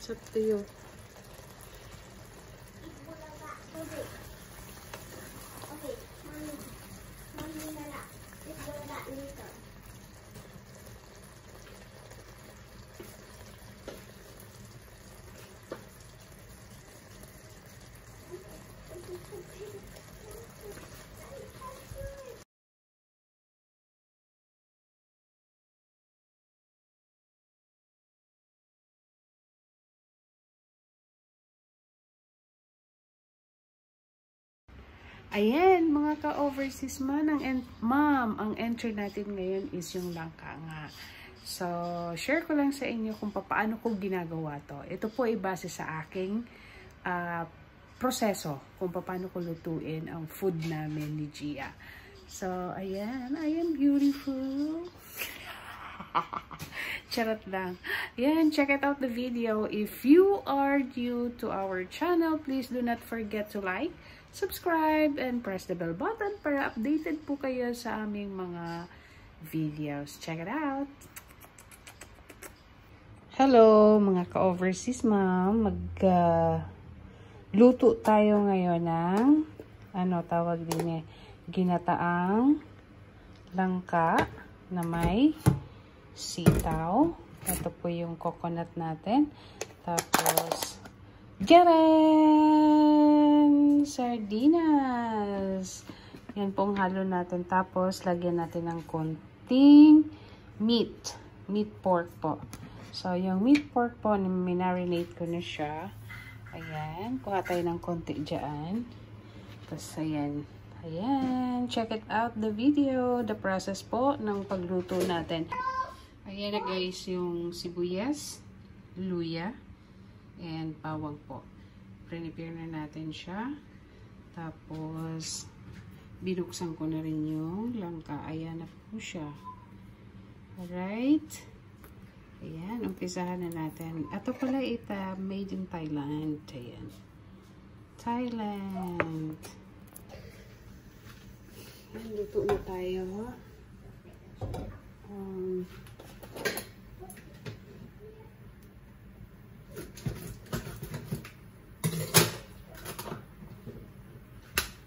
It's up to you. Ayan, mga ka-overseas ma'am, ang entry natin ngayon is yung langka nga. So, share ko lang sa inyo kung paano ko ginagawa to. Ito po ay base sa aking proseso kung paano ko lutuin ang food namin ni Gia. So, ayan, I am beautiful. Charot lang. Yan, check it out the video. If you are new to our channel, please do not forget to like, subscribe, and press the bell button para updated po kayo sa aming mga videos. Check it out! Hello mga ka-overseas ma'am. Luto tayo ngayon ng tawag din ginataang langka na may sitaw. Ito po yung coconut natin. Tapos Jaran! Sardinas! Yan pong halo natin. Tapos, lagyan natin ng konting meat. Meat pork po. So, yung meat pork po, minarinate ko na siya. Ayan. Kuha tayo ng konti dyan. Tapos, ayan. Ayan. Check it out the video. The process po ng pagluto natin. Ayan na guys, yung sibuyas, luya, and bawang po. Prepare na natin siya. Tapos, binuksan ko na rin yung langka. Ayan na po siya. Alright. Ayan, umpisahan na natin. Ito pala made in Thailand. Ayan. Thailand. Ayan, luto na tayo.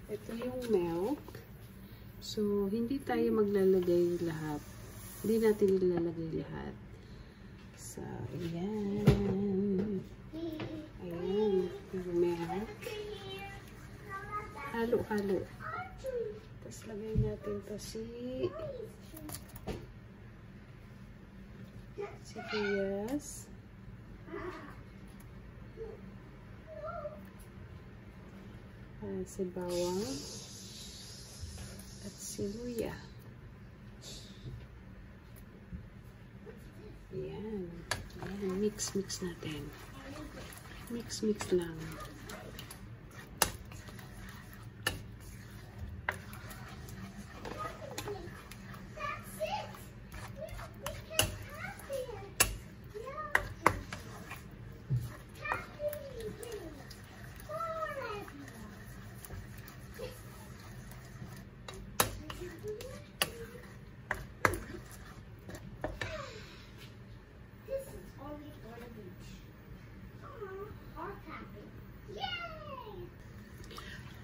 Ito yung milk. So, hindi tayo maglalagay lahat. Hindi natin ilalagay lahat. So, ayan. Ayan. Yung milk. Halo-halo. Tapos, lagay natin ito sibuyas. Si bawang at si luya. Ayan. Ayan. Mix natin. Mix lang.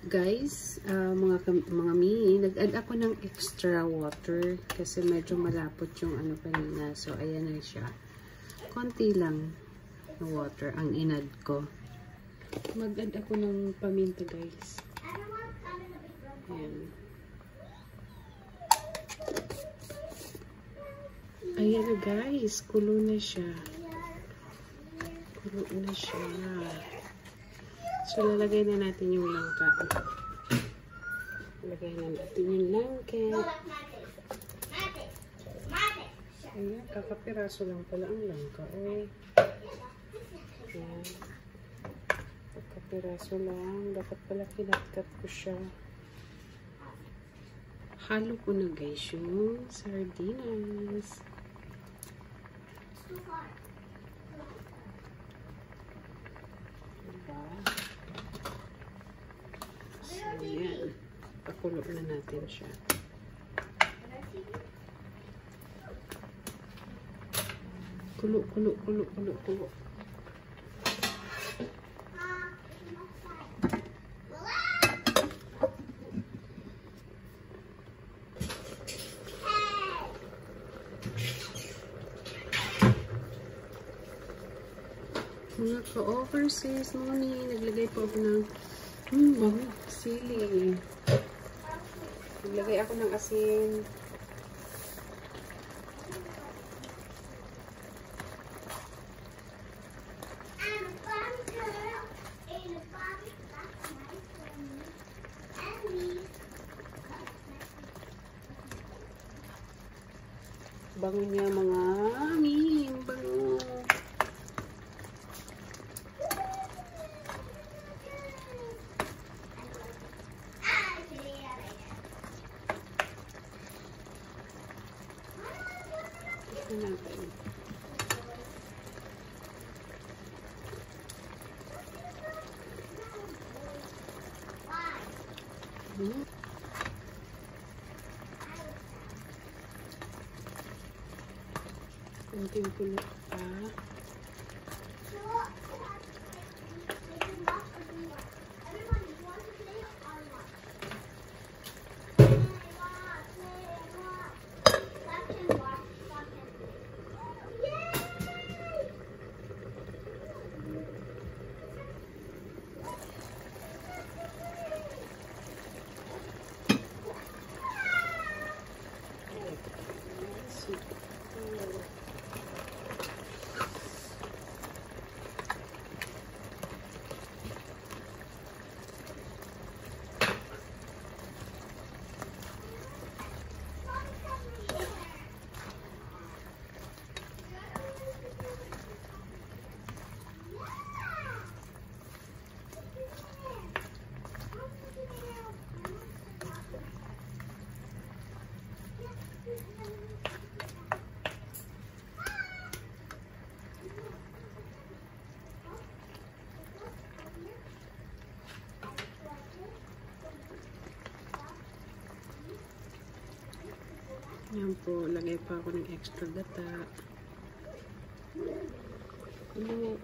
Guys, mga mi, nag-add ako ng extra water kasi medyo malapot yung kanina. So, ayan na siya. Konti lang na water ang in-add ko. Mag-add ako ng paminta, guys. Ayan. Ayan na, guys. Kulo na siya. Kulo na siya. So, lalagay na natin yung langka. Lalagay na natin yung langka. Ayan, kakapiraso lang pala ang langka. Ayan. Kakapiraso lang. Dapat pala kinatkat ko siya. Halo ko na guys yung sardinas. Ayan. Pakulo na natin siya. Kulo. Mga ka-overseas, mami, naglagay po ako ng bango, sili. Naglagay ako ng asin. Bango niya mga mami, bango. Ito natin. Kunting kulot pa. Yan po, lagay pa ako ng extra gata. Ano?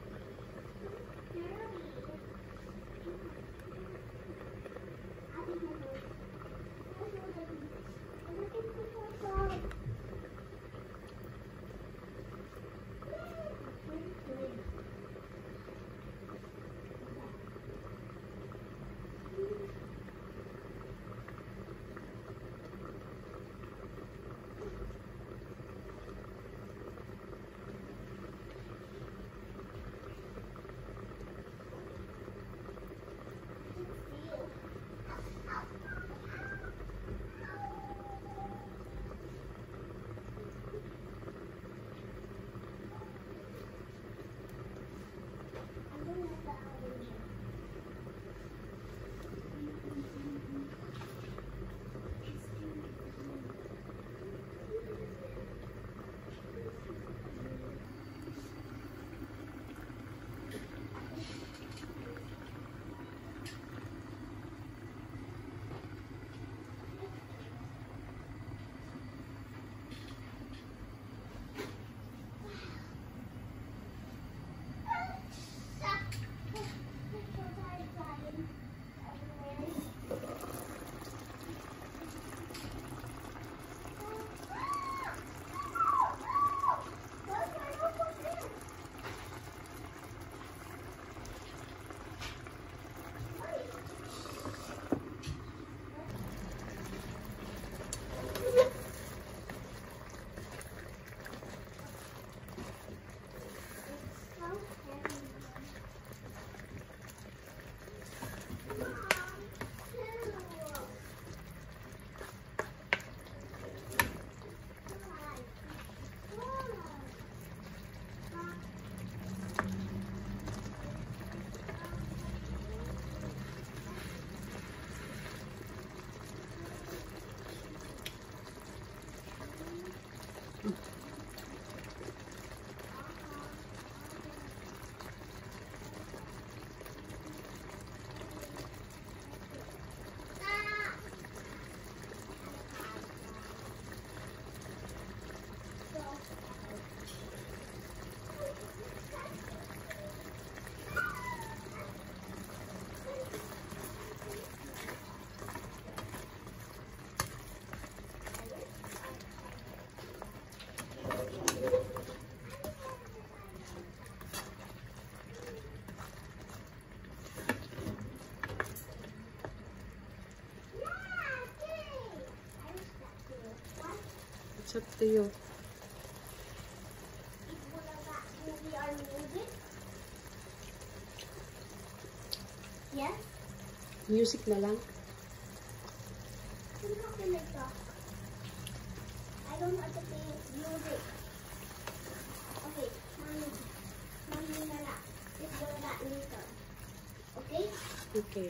It's up to you. Yes? Music na lang. I'm not gonna talk. I don't want to play music. Okay, mommy na lang. Let's go that later. Okay? Okay.